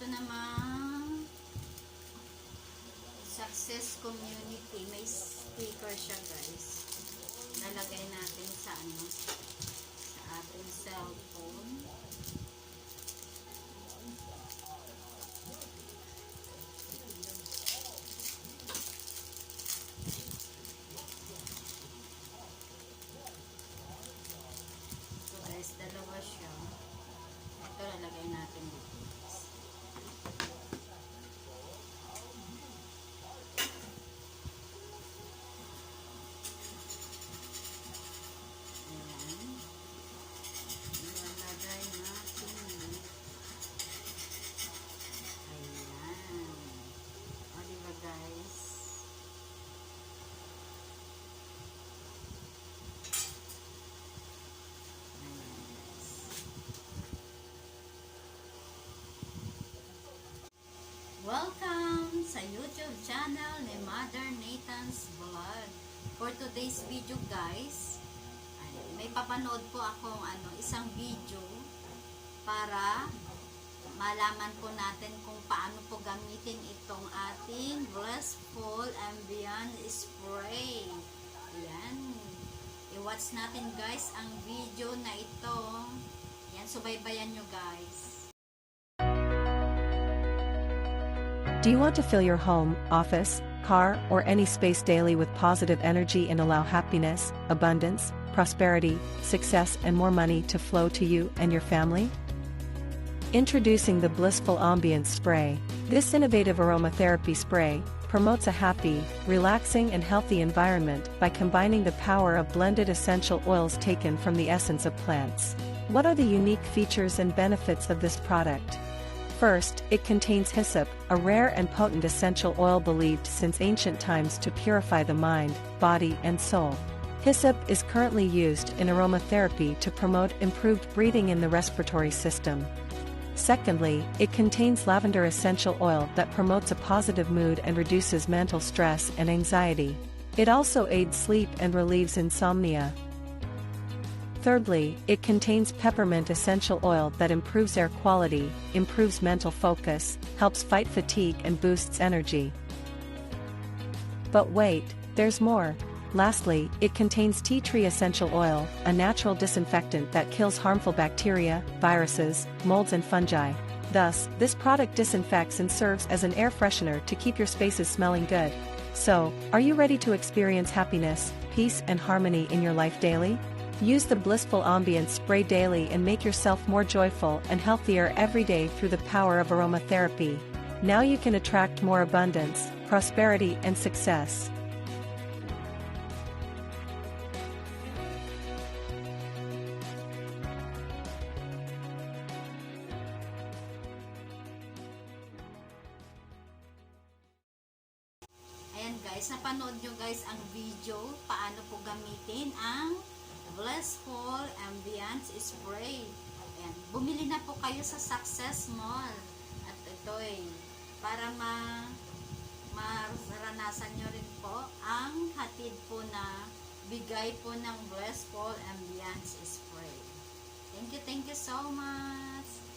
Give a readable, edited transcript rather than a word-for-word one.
namang success community. May sticker siya, guys. Lalagay natin sa sa ating cellphone. So guys, dalawa siya. Ito lalagay natin dito. Welcome sa YouTube channel ni Mother Nathan's Vlog. For today's video, guys, may papanood po akong isang video para malaman po natin kung paano po gamitin itong ating blissful ambience spray. Ayan. I-watch natin, guys, ang video na ito. Ayan, subaybayan nyo, guys. Do you want to fill your home, office, car, or any space daily with positive energy and allow happiness, abundance, prosperity, success, and more money to flow to you and your family? Introducing the Blissful Ambience Spray. This innovative aromatherapy spray promotes a happy, relaxing, and healthy environment by combining the power of blended essential oils taken from the essence of plants. What are the unique features and benefits of this product? First, it contains hyssop, a rare and potent essential oil believed since ancient times to purify the mind, body, and soul. Hyssop is currently used in aromatherapy to promote improved breathing in the respiratory system. Secondly, it contains lavender essential oil that promotes a positive mood and reduces mental stress and anxiety. It also aids sleep and relieves insomnia. Thirdly, it contains peppermint essential oil that improves air quality, improves mental focus, helps fight fatigue and boosts energy. But wait, there's more. Lastly, it contains tea tree essential oil, a natural disinfectant that kills harmful bacteria, viruses, molds and fungi. Thus, this product disinfects and serves as an air freshener to keep your spaces smelling good. So, are you ready to experience happiness, peace and harmony in your life daily? Use the Blissful Ambience Spray daily and make yourself more joyful and healthier every day through the power of aromatherapy. Now you can attract more abundance, prosperity, and success. Ayan, guys, napanood nyo, guys, ang video paano po gamitin ang Blissful Ambience Spray. Ayan. Bumili na po kayo sa Success Mall. At ito'y para maranasan nyo rin po ang hatid po na bigay po ng Blissful Ambience Spray. Thank you so much.